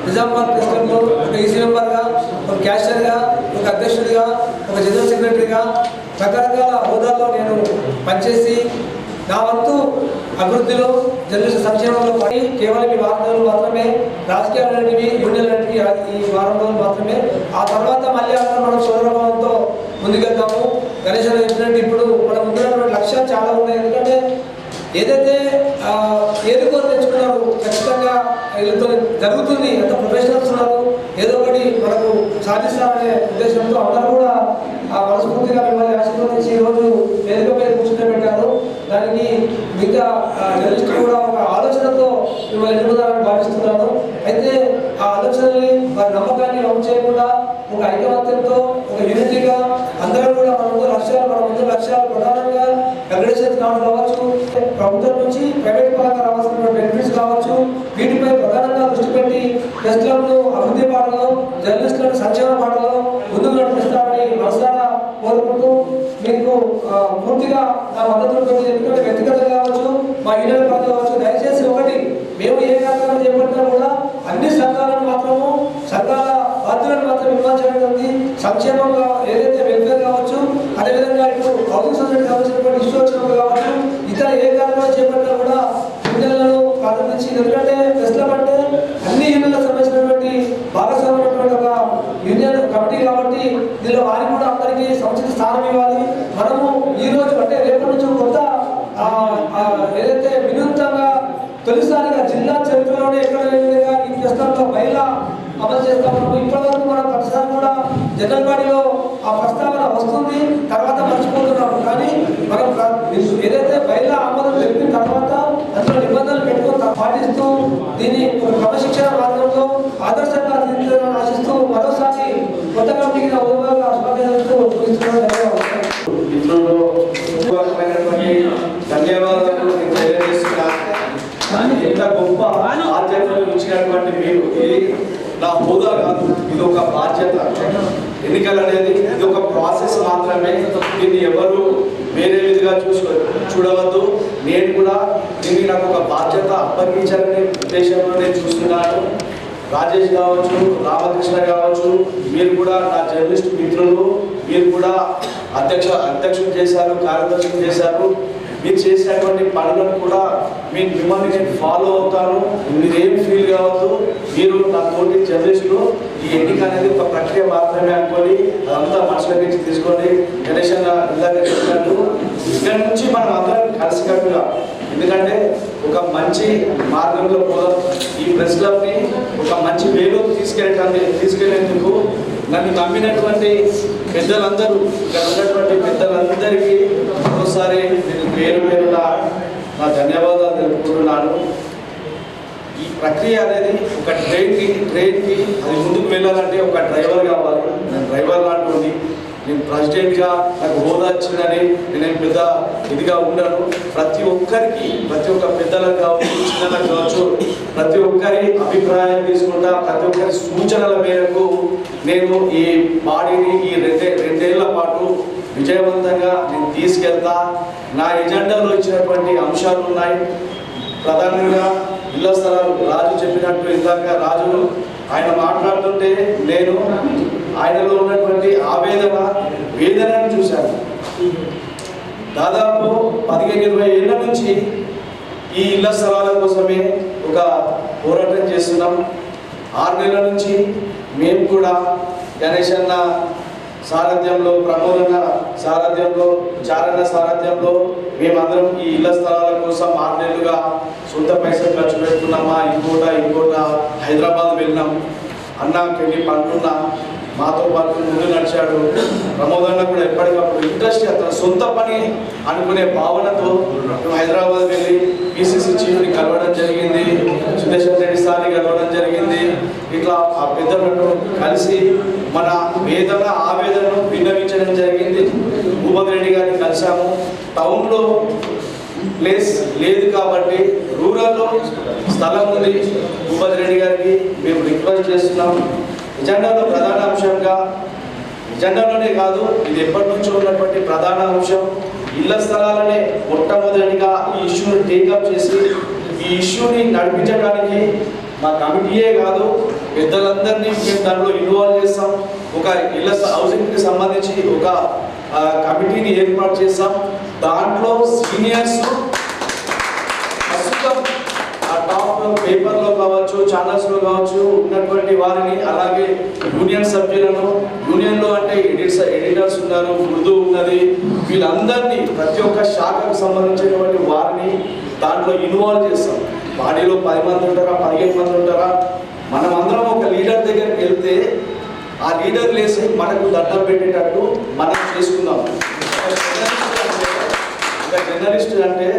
నిజామాబాద్ ప్రెస్ క్లబ్లో ఒక ఈసీ మెంబర్గా, ఒక క్యాషియర్గా, ఒక అధ్యక్షుడిగా, ఒక జనరల్ సెక్రటరీగా రకరకాల హోదాల్లో నేను పనిచేసి నా వంతు అభివృద్ధిలో జర్నలిస్ట్ సంక్షేమంలో పడి కేవలం ఈ వారం రోజులు మాత్రమే రాజకీయాలన్నిటివి యూనియన్లన్నిటివి ఈ వారం రోజులు మాత్రమే. ఆ తర్వాత మళ్ళీ అందరూ మనం సోదరభావంతో ముందుకెళ్తాము. గణేష్ చెప్పినట్టు ఇప్పుడు మనం ముందున్నటువంటి లక్ష్యాలు చాలా ఉన్నాయి. ఎందుకంటే ఏదైతే ఏది కోరి తెచ్చుకున్నారు ఖచ్చితంగా వీళ్ళతో జరుగుతుంది. ఎంత ప్రొఫెషనల్స్ ఉన్నారు, ఏదో ఒకటి మనకు సాధిస్తారనే ఉద్దేశంతో అందరూ కూడా మనస్ఫూర్తిగా మిమ్మల్ని ఆశీర్వదించి ఈరోజు వేదికపై కూర్చుంటూ దానికి మిగతా జర్నలిస్టులు కూడా ఒక ఆలోచనతో మిమ్మల్ని ఎన్నుకున్నారని భావిస్తున్నాను. అయితే ఆ ఆలోచనల్ని వారి నమ్మకాన్ని నమ్ము చేయకుండా ఒక ఐకమత్యంతో ఒక యూనిటీగా అందరూ కూడా మన ముందు లక్ష్యాలు ప్రధానంగా అగ్రెషన్ కావచ్చు, ప్రభుత్వం నుంచి ప్రైవేట్ పరంగా రావాల్సిన బెనిఫిట్స్ కావచ్చు, వీటిపై ప్రధానంగా దృష్టి పెట్టి ప్రెస్ క్లబ్ను అభివృద్ధి పాటలో జర్నలిస్టులను సంక్షేమ పాటలో ముందుకు నడిపిస్తారని మనసారా కోరుకుంటూ మీకు పూర్తిగా నా మద్దతు ఉంటుంది. ఎందుకంటే వ్యక్తిగతంగా కావచ్చు, మా యూనియన్ పరంగా కావచ్చు, దయచేసి ఒకటి మేము ఏ కార్యక్రమం చేపట్టినా కూడా అన్ని సంఘాలను మాత్రము సంఘాల బాధ్యులను మాత్రం విమర్శించండి. సంక్షేమంగా ఏదైతే వెల్ఫేర్ కావచ్చు, అదేవిధంగా ఇటు హౌసింగ్ సొసైటీ కావాల్సినటువంటి ఇష్యూ వచ్చినప్పుడు కావచ్చు, ఇతర ఏ కార్యక్రమం చేపట్టినా కూడా యూనియన్లను ప్రారంభించి, ఎందుకంటే ప్రెస్ క్లబ్ అంటే అన్ని యూనియన్లకు సంబంధించినటువంటి భాగస్వామ్యమైనటువంటి ఒక యూనియన్ కమిటీ కాబట్టి దీనిలో వారికి కూడా అందరికీ సముచిత స్థానం ఇవ్వాలి. మనము ఈ రోజు అంటే రేపటి నుంచి కొత్త ఏదైతే వినూత్నంగా తొలిసారిగా జిల్లా చరిత్రలోనే ఎక్కడ లేని విధంగా ఈ ప్రశ్నలో బయలా అమలు చేస్తాము. ఇప్పటివరకు మనం ప్రతిసారి కూడా జనరల్ బాడీలో ఆ ప్రస్తావన వస్తుంది, తర్వాత మర్చిపోతున్నాము. కానీ మనం ఏదైతే బయలా ఆమోదం తెలిపిన తర్వాత అందులో నిబంధనలు పెట్టుకుని పాటిస్తూ దీన్ని క్రమశిక్షణ మార్గంలో ఆదర్శంగా తీర్చాలని ఆశిస్తూ మరోసారి కొత్త కమిటీకి ధన్యవాదాలు తెలియజేస్తున్నా. ఎంత గొప్ప బాధ్యతలు ఇచ్చినటువంటి మీరు, ఇది నా హోదా కాదు, ఇది ఒక బాధ్యత. ఎన్నికలు అనేది ఇది ఒక ప్రాసెస్ మాత్రమే. దీన్ని ఎవరు వేరే విధిగా చూడవద్దు. నేను కూడా దీన్ని నాకు ఒక బాధ్యత అప్పగించాలనే ఉద్దేశంలో నేను చూస్తున్నాను. రాజేష్ కావచ్చు, రామకృష్ణ కావచ్చు, మీరు కూడా నా జర్నలిస్ట్ మిత్రులు, మీరు కూడా అధ్యక్షులు చేశారు, కార్యదర్శులు చేశారు. మీరు చేసినటువంటి పనులను కూడా మిమ్మల్ని నేను ఫాలో అవుతాను. మీరేం ఫీల్ కావద్దు. మీరు నా తోటి జర్నలిస్టులు ఈ ఎన్నిక అనేది ఒక ప్రక్రియ మాత్రమే అనుకోని అదంతా మనసులో నుంచి తీసుకోండి. గణేష్ ఇందాక చెప్పినట్టు ఇక్కడ నుంచి మనం అందరం కలిసికట్టుగా, ఎందుకంటే ఒక మంచి మార్గంలో పోదాం. ఈ ప్రెస్ క్లబ్ని ఒక మంచి వేలో తీసుకెళ్లేందుకు నన్ను నమ్మినటువంటి పెద్దలందరూ, ఇక్కడ ఉన్నటువంటి పెద్దలందరికీ మరోసారి నేను పేరున నా ధన్యవాదాలు తెలుపుకుంటున్నాను. ఈ ప్రక్రియ అనేది ఒక ట్రైన్కి అది ముందుకు వెళ్ళాలంటే ఒక డ్రైవర్ కావాలి. నేను డ్రైవర్ లాంటి, నేను ప్రెసిడెంట్గా నాకు హోదా వచ్చిందని నేను పెద్ద ఇదిగా ఉండను. ప్రతి ఒక్కరికి, ప్రతి ఒక్క పెద్దలకు కావచ్చు, చిన్నలకు కావచ్చు, ప్రతి ఒక్కరి అభిప్రాయం తీసుకుంటా, ప్రతి ఒక్కరి సూచనల మేరకు నేను ఈ బాడీని ఈ రెండేళ్ల పాటు విజయవంతంగా నేను తీసుకెళ్తా. నా ఎజెండాలో ఇచ్చినటువంటి అంశాలు ఉన్నాయి. ప్రధానంగా ఇళ్ల స్థలాలు, రాజు చెప్పినట్టు ఇందాక రాజు ఆయన మాట్లాడుతుంటే నేను ఆయనలో ఉన్నటువంటి వేదనను చూశాను. దాదాపు 15-20 ఏళ్ల నుంచి ఈ ఇళ్ల స్థలాల కోసమే ఒక పోరాటం చేస్తున్నాం. 6 నెలల నుంచి మేము కూడా గణేష్ అన్న సారథ్యంలో, ప్రమోదన్న సారథ్యంలో, చారణ సారథ్యంలో మేమందరం ఈ ఇళ్ల స్థలాల కోసం 6 నెలలుగా సొంత పైసలు ఖర్చు పెట్టుకున్నామా. ఇంకోట హైదరాబాద్ వెళ్ళినాం. అన్నాకి వెళ్ళి పండున్నా మాతో పాటు ముందు నడిచాడు. ప్రమోదన్న కూడా ఎప్పటికప్పుడు ఇంట్రెస్ట్, అతను సొంత పని అనుకునే భావనతో మేము హైదరాబాద్ వెళ్ళి పిసిసి చీఫ్ని కలవడం జరిగింది, సుదేశ్వర్ రెడ్డి సార్ని కలవడం జరిగింది. ఇట్లా ఆ పెద్దలను కలిసి మన ఆవేదనను విన్నవించడం జరిగింది. భూపతి రెడ్డి గారిని కలిసాము. టౌన్లో ప్లేస్ లేదు కాబట్టి రూరల్లో స్థలం ఉంది. భూపతి రెడ్డి గారికి మేము రిక్వెస్ట్ చేస్తున్నాం. ఎజెండాలో ప్రధాన అంశంగా ఎజెండాలోనే కాదు, ఇది ఎప్పటి నుంచో ఉన్నటువంటి ప్రధాన అంశం. ఇళ్ల స్థలాలనే మొట్టమొదటిగా ఈ ఇష్యూని టేకప్ చేసి ఈ ఇష్యూని నడిపించడానికి మా కమిటీయే కాదు పెద్దలందరినీ మేము దాంట్లో ఇన్వాల్వ్ చేస్తాం. ఒక ఇళ్ల హౌసింగ్కి సంబంధించి ఒక కమిటీని ఏర్పాటు చేస్తాం. దాంట్లో సీనియర్స్ ప్రస్తుతం టాప్ పేపర్లో కావచ్చు, ఛానల్స్లో కావచ్చు ఉన్నటువంటి వారిని, అలాగే యూనియన్ సభ్యులను, యూనియన్లో అంటే ఎడిటర్స్ ఉన్నారు, ఉర్దూ ఉన్నది, వీళ్ళందరినీ ప్రతి ఒక్క శాఖకు సంబంధించినటువంటి వారిని దాంట్లో ఇన్వాల్వ్ చేస్తాం. బాడీలో 10 మంది ఉంటారా, 15 మంది ఉంటారా, మనం అందరం ఒక లీడర్ దగ్గరికి వెళ్తే ఆ లీడర్ లేసి మనకు దండం పెట్టేటట్టు మనం చేసుకుందాం. ఒక జర్నలిస్ట్ అంటే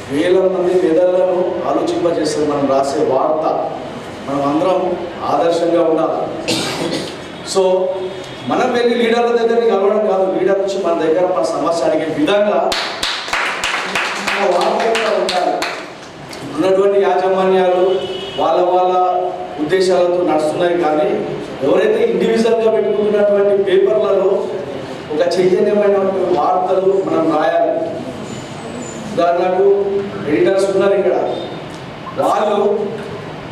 వేల మంది మెదళ్లను ఆలోచింపజేస్తుంది మనం రాసే వార్త. మనం అందరం ఆదర్శంగా ఉండాలి. సో మనం వెళ్ళి లీడర్ల దగ్గరికి కలవడం కాదు, లీడర్ వచ్చి మన దగ్గర మన సమస్య అడిగే విధంగా వార్తగా ఉండాలి. ఉన్నటువంటి యాజమాన్యాలు వాళ్ళ ఉద్దేశాలతో నడుస్తున్నాయి, కానీ ఎవరైతే ఇండివిజువల్గా పెట్టుకుంటున్నటువంటి పేపర్లలో ఒక చైతన్యమైనటువంటి వార్తలు మనం రాయాలి. ఉదాహరణకు ఎడిటర్స్ ఉన్నారు ఇక్కడ, వాళ్ళు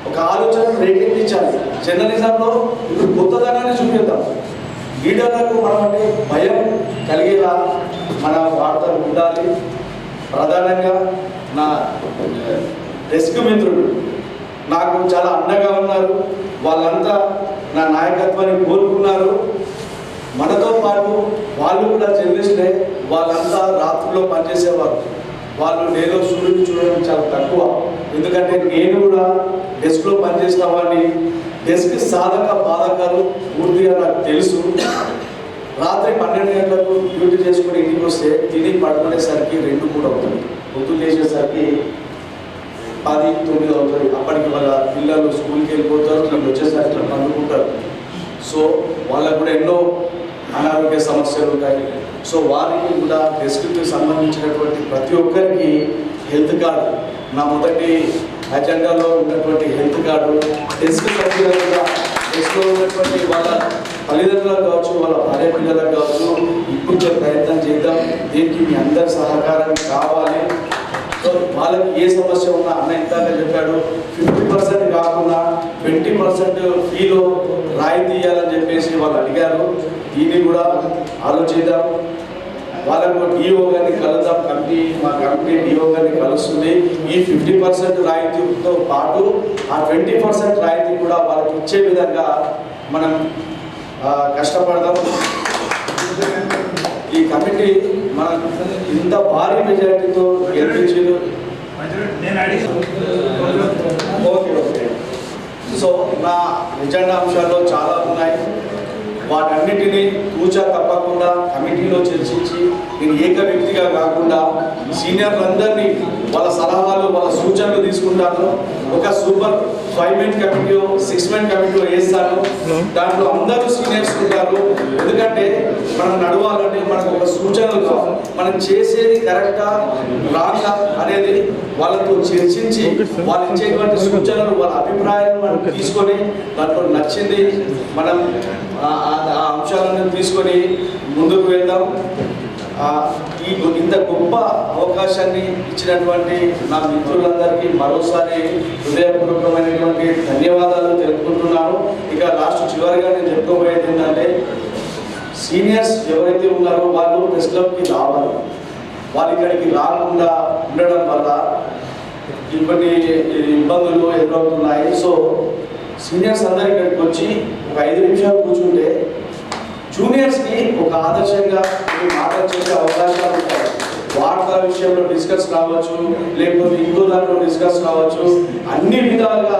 ఒక ఆలోచన రేకెత్తించాలి. జర్నలిజంలో ఇప్పుడు కొత్తదనాన్ని చూపిద్దాం. లీడర్లకు మనం అంటే భయం కలిగేలా మన వార్తలు ఉండాలి. ప్రధానంగా నా డెస్క్ మిత్రులు నాకు చాలా అండగా ఉన్నారు. వాళ్ళంతా నా నాయకత్వాన్ని కోరుకున్నారు. మనతో పాటు వాళ్ళు కూడా జర్నలిస్టే. వాళ్ళంతా రాత్రిలో పనిచేసేవారు. వాళ్ళు నేను సూర్యుని చూడడం చాలా తక్కువ, ఎందుకంటే నేను కూడా డెస్క్లో పనిచేసిన వాడిని. డెస్క్ సాధక బాధకాలు పూర్తిగా నాకు తెలుసు. రాత్రి 12 గంటలకు డ్యూటీ చేసుకుని ఇంటికి వస్తే తిని పడుకునేసరికి 2-3 అవుతుంది. పొద్దున్న లేచేసరికి 10-9 అవుతుంది. అప్పటికి వాళ్ళ పిల్లలు స్కూల్కి వెళ్ళిపోతారు, వీళ్ళు వచ్చేసరికి పండుకుంటారు. సో వాళ్ళకు కూడా ఎన్నో అనారోగ్య సమస్యలు ఉంటాయి. సో వారికి కూడా డెస్క్కి సంబంధించినటువంటి ప్రతి ఒక్కరికి హెల్త్ కార్డు, నా మొదటి అజెండాలో ఉన్నటువంటి హెల్త్ కార్డు, డెస్క్ సభ్యులు కూడా డెస్క్లో ఉన్నటువంటి వాళ్ళ తల్లిదండ్రులకు కావచ్చు, వాళ్ళ భార్య పిల్లలకు కావచ్చు ఇప్పించే ప్రయత్నం చేద్దాం. దీనికి మీ అందరి సహకారం కావాలి. సో వాళ్ళకి ఏ సమస్య ఉన్నా అన్న ఇందాక చెప్పాడు 50% కాకుండా 20% ఫీలో రాయితీ ఇవ్వాలని చెప్పేసి వాళ్ళు అడిగారు. దీన్ని కూడా ఆలోచిద్దాం. వాళ్ళకు డిఓ గారిని కలుద్దాం. మా కంపెనీ డిఓ గారిని కలుస్తుంది. ఈ 50% రాయితీతో పాటు ఆ 20% రాయితీ కూడా వాళ్ళకి ఇచ్చే విధంగా మనం కష్టపడదాం. ఈ కమిటీ మనం ఇంత భారీ మెజారిటీతో గెలిపించారు. ఓకే. సో నా ఎజెండా అంశాల్లో చాలా ఉన్నాయి. వాటన్నిటినీ తూచా తప్పకుండా కమిటీలో చర్చించి నేను ఏక వ్యక్తిగా కాకుండా సీనియర్లందరినీ వాళ్ళ సలహాలు, వాళ్ళ సూచనలు తీసుకుంటాను. ఒక super 5-man committee, 6-man committee వేస్తాను. దాంట్లో అందరూ సీనియర్స్ ఉంటారు. ఎందుకంటే మనం నడవాలంటే మనకు ఒక సూచనలు కావాలి. మనం చేసేది కరెక్టా రాంగా అనేది వాళ్ళతో చర్చించి వాళ్ళు ఇచ్చేటువంటి సూచనలు, వాళ్ళ అభిప్రాయాలు మనం తీసుకొని దాంట్లో నచ్చింది మనం ఆ అంశాలను తీసుకొని ముందుకు వెళ్దాం. ఇంత గొప్ప అవకాశాన్ని ఇచ్చినటువంటి నా మిత్రులందరికీ మరోసారి హృదయపూర్వకమైనటువంటి ధన్యవాదాలు తెలుపుకుంటున్నాను. ఇక లాస్ట్ చివరిగా నేను చెప్పుకోబోయేది ఏంటంటే, సీనియర్స్ ఎవరైతే ఉన్నారో వాళ్ళు ప్రెస్ క్లబ్కి రావాలి. వాళ్ళు ఇక్కడికి రాకుండా ఉండడం వల్ల కొన్ని ఇబ్బందులు ఎదురవుతున్నాయి. సో సీనియర్స్ అందరు ఇక్కడికి వచ్చి ఒక 5 నిమిషాలు కూర్చుంటే జూనియర్స్కి ఒక ఆదర్శంగా మాటలు చేసే అవకాశాలు ఉంటాయి. వార్తల విషయంలో డిస్కస్ కావచ్చు, లేకపోతే ఇంకో దాంట్లో డిస్కస్ కావచ్చు. అన్ని విధాలుగా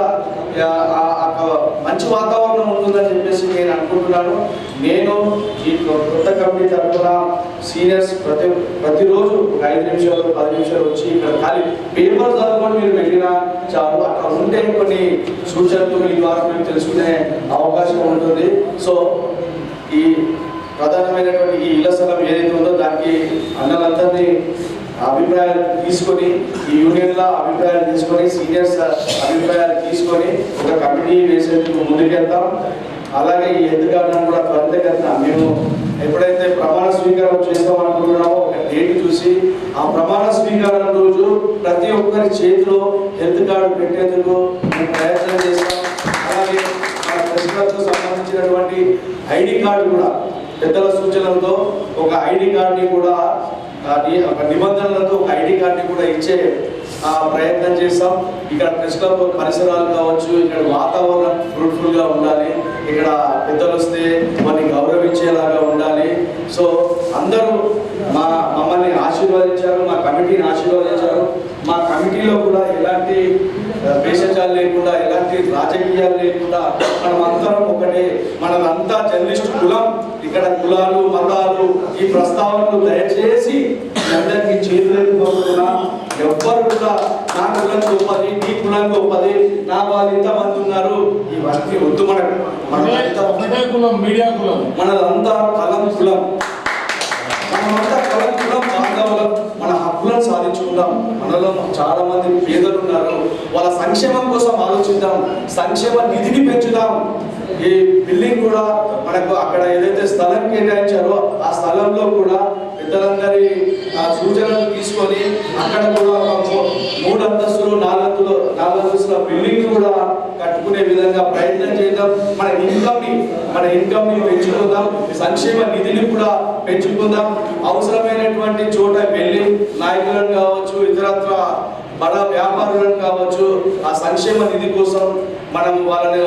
మంచి వాతావరణం ఉంటుందని చెప్పేసి నేను అనుకుంటున్నాను. నేను ఈ కొత్త కంపెనీ తరఫున సీనియర్స్ ప్రతిరోజు 5 నిమిషాలు 10 నిమిషాలు వచ్చి ఇక్కడ ఖాళీ పేపర్ చదువుకొని మీరు వెళ్ళినా చాలు. అక్కడ ఉంటే కొన్ని సూచనలు మీ ద్వారా మీరు తెలుసుకునే అవకాశం ఉంటుంది. సో ఈ ప్రధానమైనటువంటి ఈ ఇళ్ల స్థలం ఏదైతే ఉందో దానికి అన్నలందరినీ అభిప్రాయాలు తీసుకొని, ఈ యూనియన్ల అభిప్రాయాలు తీసుకొని, సీనియర్స్ అభిప్రాయాలు తీసుకొని ఒక కమిటీ వేసేందుకు ముందుకెళ్తాం. అలాగే ఈ హెల్త్ కార్డును కూడా త్వరితగతిన మేము ఎప్పుడైతే ప్రమాణ స్వీకారం చేస్తామనుకుంటున్నామో ఒక డేట్ చూసి ఆ ప్రమాణ స్వీకారం రోజు ప్రతి ఒక్కరి చేతిలో హెల్త్ కార్డు పెట్టేందుకు మేము ప్రయత్నం చేస్తాం. అలాగే మన ప్రజలకు సంబంధించినటువంటి ఐడి కార్డు కూడా పెద్దల సూచనలతో ఒక ఐడి కార్డుని కూడా ఒక నిబంధనలతో ఒక ఐడి కార్డుని కూడా ఇచ్చే ప్రయత్నం చేస్తాం. ఇక్కడ ప్రెస్ క్లబ్ పరిసరాలు కావచ్చు, ఇక్కడ వాతావరణం ఫ్రూట్ఫుల్గా ఉండాలి, ఇక్కడ పెద్దలు వస్తే వారిని గౌరవించేలాగా ఉండాలి. సో అందరూ మమ్మల్ని ఆశీర్వదించారు, మా కమిటీని ఆశీర్వదించారు. మా కమిటీలో కూడా ఎలాంటి భేషజాలు లేకుండా, ఎలాంటి రాజకీయాలు లేకుండా మనం అందరం ఒకటే, మనదంతా జర్నలిస్ట్ కులం. ఇక్కడ కులాలు మతాలు ఈ ప్రస్తావనలు దయచేసి అందరికీ చేతులకు పంపుతున్నా. ఎవ్వరు కూడా నా కులం గొప్పది, నీ కులం గొప్పది, నా వాళ్ళు ఇంతమంది ఉన్నారు, ఇవన్నీ వద్దు. మీడియా కులం మనదంతా కలం కులం, మనమంతా కలం కులం బాంధవులం. మన హక్కులను సాధించుకుందాం. మనలో చాలా మంది పేదలు ఉన్నారు, వాళ్ళ సంక్షేమం కోసం ఆలోచిద్దాం, సంక్షేమ నిధిని పెంచుదాం. ఈ బిల్డింగ్ కూడా మనకు అక్కడ ఏదైతే స్థలం కేటాయించారో ఆ స్థలంలో కూడా పెద్దలందరి సూచనలు తీసుకొని అక్కడ కూడా 3 అంతస్తులు 4 అంతస్తుల బిల్డింగ్ కూడా కట్టుకునే విధంగా ప్రయత్నం చేద్దాం. మన ఇన్కమ్ని పెంచుకుందాం, సంక్షేమ నిధిని కూడా పెంచుకుందాం. అవసరమైనటువంటి చోట వెళ్ళి నాయకులను కావచ్చు, ఇతరత్ర బడా వ్యాపారులను కావచ్చు, ఆ సంక్షేమ నిధి కోసం మనం వాళ్ళని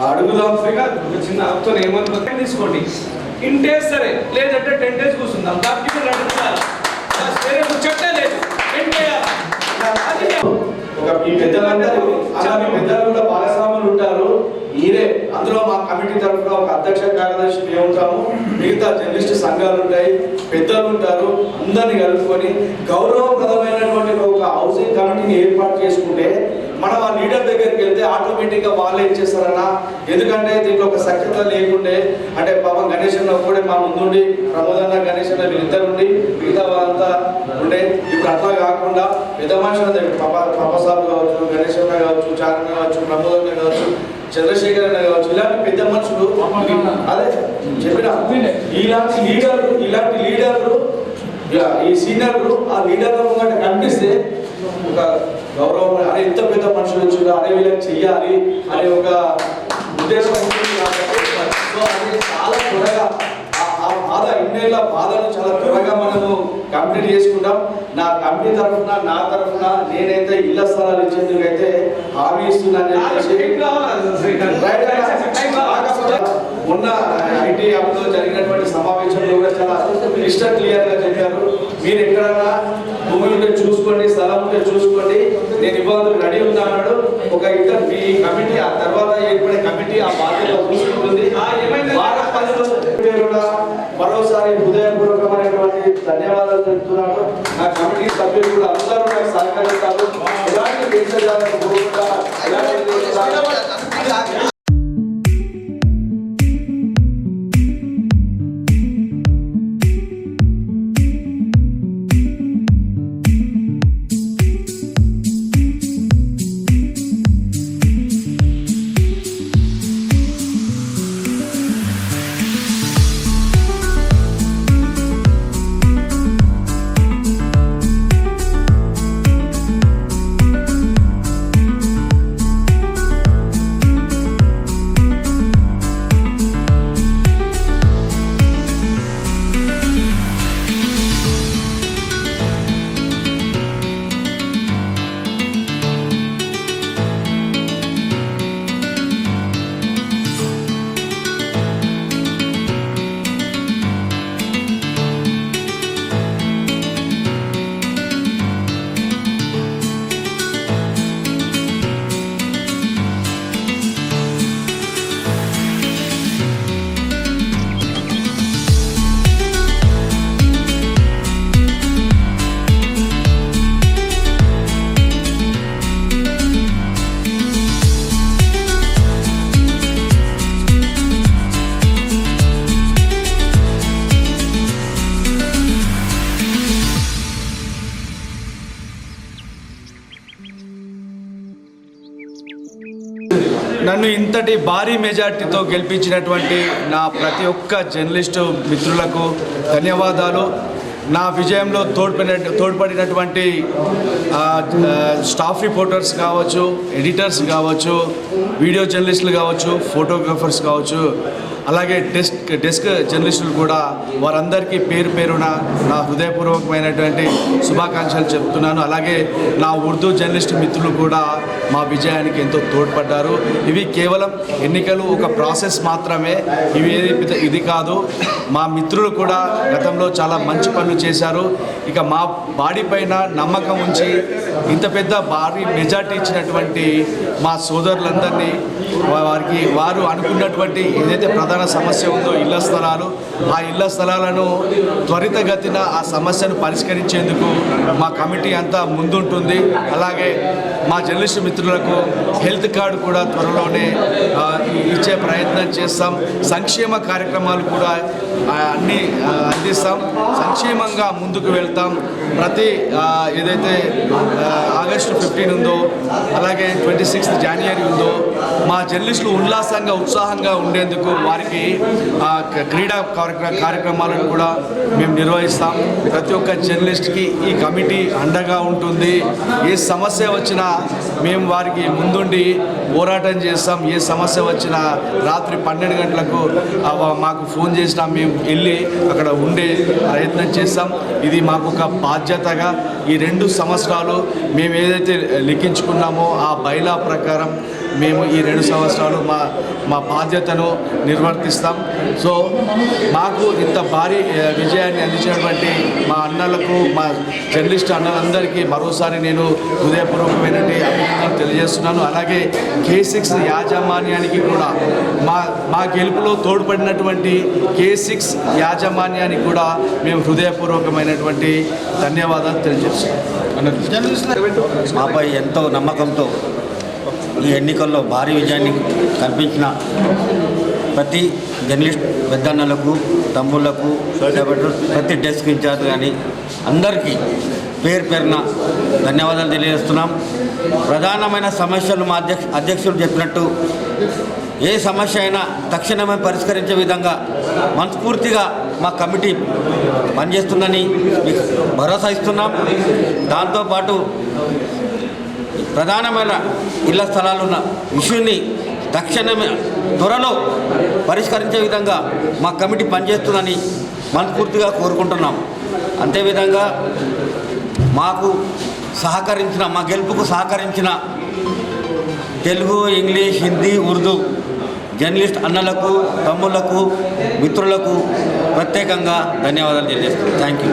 అడుగుదాం. ఒక చిన్న ఆప్షన్ ఏమనుకుంటే తీసుకోండి, ఇంటేజ్ సరే, లేదంటే 10 days కూర్చుందాం. ముచ్చటే లేదు, ఒక మీ పెద్దలందరూ అలాగే పెద్దలు కూడా భాగస్వాములు ఉంటారు. మీరే అందులో మా కమిటీ తరఫున ఒక అధ్యక్ష కార్యదర్శి మేము ఉంటాము, మిగతా జర్నలిస్ట్ సంఘాలు ఉంటాయి, పెద్దలు ఉంటారు. అందరినీ కలుపుకొని గౌరవప్రదమైనటువంటి ఒక హౌసింగ్ కమిటీని ఏర్పాటు చేసుకుంటే మనం ఆ లీడర్ దగ్గరికి వెళ్తే ఆటోమేటిక్గా వాళ్ళే ఇచ్చేస్తారన్నా. ఎందుకంటే దీంట్లో ఒక సఖ్యత లేకుండే, అంటే పాపం గణేష్ అన్న కూడా మా ముందుండి, ప్రమోద్ అన్న గణేష్ అన్న వీళ్ళిద్దరు ఉండి మిగతా వాళ్ళంతా ఉండే. ఇప్పుడు అట్లా కాకుండా పెద్ద మనుషులు పాపా సాబ్ కావచ్చు, గణేష్ అన్న కావచ్చు, చారణ కావచ్చు, ప్రమోద్ అన్న కావచ్చు, చంద్రశేఖర్ అన్న కావచ్చు, ఇలాంటి పెద్ద మనుషులు అదే చెప్పిన ఇలాంటి లీడర్లు ఈ సీనియర్లు ఆ లీడర్ల ముంగట కనిపిస్తే ఒక గౌరవం, అరే ఇంత పెద్ద మనుషులు వచ్చి అరే వీళ్ళకి చెయ్యాలి అనే ఒక ఉద్దేశం ఉంటుంది. కాబట్టి చాలా త్వరగా ఆ బాధ, ఇన్నేళ్ళ బాధను చాలా త్వరగా మనము కంప్లీట్ చేసుకుంటాం. నా కమిటీ తరఫున, నా తరఫున నేనైతే ఇళ్ల స్థలాలు ఇచ్చేందుకైతే హామీ ఇస్తున్నాను. మొన్న ఐటీ యాప్లో జరిగినటువంటి సమావేశంలో కూడా చాలా క్లిస్టర్ క్లియర్గా చెప్పారు. మీరు ఎక్కడన్నా భూమి ఉంటే చూసుకోండి, స్థలం ఉంటే చూసుకోండి, నేను ఇబ్బందులు రెడీ ఉన్నాడు. ఒక ఇద్దరు మీ కమిటీ, ఆ తర్వాత ఏర్పడే కమిటీ ఆ బాధ్యత చూసుకుంటుంది. మరోసారి హృదయపూర్వకమైనటువంటి ధన్యవాదాలు తెలుపుతున్నాను. నా కమిటీ సభ్యులు కూడా అందరూ నాకు సహకరిస్తారు. ఎలాంటి దేశాలకు నన్ను ఇంతటి భారీ మెజార్టీతో గెలిపించినటువంటి నా ప్రతి ఒక్క జర్నలిస్టు మిత్రులకు ధన్యవాదాలు. నా విజయంలో తోడ్పడినటువంటి స్టాఫ్ రిపోర్టర్స్ కావచ్చు, ఎడిటర్స్ కావచ్చు, వీడియో జర్నలిస్టులు కావచ్చు, ఫోటోగ్రాఫర్స్ కావచ్చు, అలాగే డెస్క్ జర్నలిస్టులు కూడా వారందరికీ పేరు పేరున నా హృదయపూర్వకమైనటువంటి శుభాకాంక్షలు చెప్తున్నాను. అలాగే నా ఉర్దూ జర్నలిస్ట్ మిత్రులు కూడా మా విజయానికి ఎంతో తోడ్పడ్డారు. ఇవి కేవలం ఎన్నికలు ఒక ప్రాసెస్ మాత్రమే, ఇది కాదు. మా మిత్రులు కూడా గతంలో చాలా మంచి పనులు చేశారు. ఇక మా బాడీ పైన నమ్మకం ఉంచి ఇంత పెద్ద భారీ మెజార్టీ ఇచ్చినటువంటి మా సోదరులందరినీ వారు అనుకున్నటువంటి ఏదైతే ప్రధాన సమస్య ఉందో ఇళ్ల స్థలాలు, ఆ ఇళ్ల స్థలాలను త్వరితగతిన ఆ సమస్యను పరిష్కరించేందుకు మా కమిటీ అంతా ముందుంటుంది. అలాగే మా జర్నలిస్టు మిత్రులకు హెల్త్ కార్డు కూడా త్వరలోనే ఇచ్చే ప్రయత్నం చేస్తాం. సంక్షేమ కార్యక్రమాలు కూడా అన్నీ అందిస్తాం. సంక్షేమంగా ముందుకు వెళ్తాం. ప్రతి ఏదైతే ఆగస్టు 15 ఉందో, అలాగే 26 జనవరి ఉందో, మా జర్నలిస్టులు ఉల్లాసంగా ఉత్సాహంగా ఉండేందుకు వారికి క్రీడా కార్యక్రమాలను కూడా మేము నిర్వహిస్తాం. ప్రతి ఒక్క జర్నలిస్ట్కి ఈ కమిటీ అండగా ఉంటుంది. ఏ సమస్య వచ్చినా మేము వారికి ముందుండి పోరాటం చేస్తాం. ఏ సమస్య వచ్చినా రాత్రి 12 గంటలకు మాకు ఫోన్ చేసినా మేము వెళ్ళి అక్కడ ఉండే ప్రయత్నం చేస్తాం. ఇది మాకు ఒక బాధ్యతగా ఈ 2 సంవత్సరాలు మేము ఏదైతే లిఖించుకున్నామో ఆ బైలా ప్రకారం మేము ఈ 2 సంవత్సరాలు మా బాధ్యతను నిర్వర్తిస్తాం. సో మాకు ఇంత భారీ విజయాన్ని అందించినటువంటి మా అన్నలకు, మా జర్నలిస్ట్ అన్నలందరికీ మరోసారి నేను హృదయపూర్వకమైనటువంటి అభినందనలు తెలియజేస్తున్నాను. అలాగే K6 యాజమాన్యానికి కూడా మా గెలుపులో తోడ్పడినటువంటి K6 యాజమాన్యానికి కూడా మేము హృదయపూర్వకమైనటువంటి ధన్యవాదాలు తెలియజేస్తున్నాం. మాపై ఎంతో నమ్మకంతో ఈ ఎన్నికల్లో భారీ విజయాన్ని కల్పించిన ప్రతి జర్నలిస్ట్ పెద్దన్నలకు, తమ్ముళ్లకు, ప్రతి డెస్క్ ఇన్ఛార్జ్ కానీ అందరికీ పేరు పేరున ధన్యవాదాలు తెలియజేస్తున్నాం. ప్రధానమైన సమస్యలు మా అధ్యక్షుడు చెప్పినట్టు ఏ సమస్య అయినా తక్షణమే పరిష్కరించే విధంగా మనస్ఫూర్తిగా మా కమిటీ పనిచేస్తుందని మీకు భరోసా ఇస్తున్నాం. దాంతోపాటు ప్రధానమైన ఇళ్ల స్థలాలున్న ఇష్యూని తక్షణమే త్వరలో పరిష్కరించే విధంగా మా కమిటీ పనిచేస్తుందని మనస్ఫూర్తిగా కోరుకుంటున్నాం. అంతేవిధంగా మాకు సహకరించిన, మా గెలుపుకు సహకరించిన తెలుగు, ఇంగ్లీష్, హిందీ, ఉర్దూ జర్నలిస్ట్ అన్నలకు, తమ్ముళ్లకు, మిత్రులకు ప్రత్యేకంగా ధన్యవాదాలు తెలియజేస్తున్నాను. Thank you.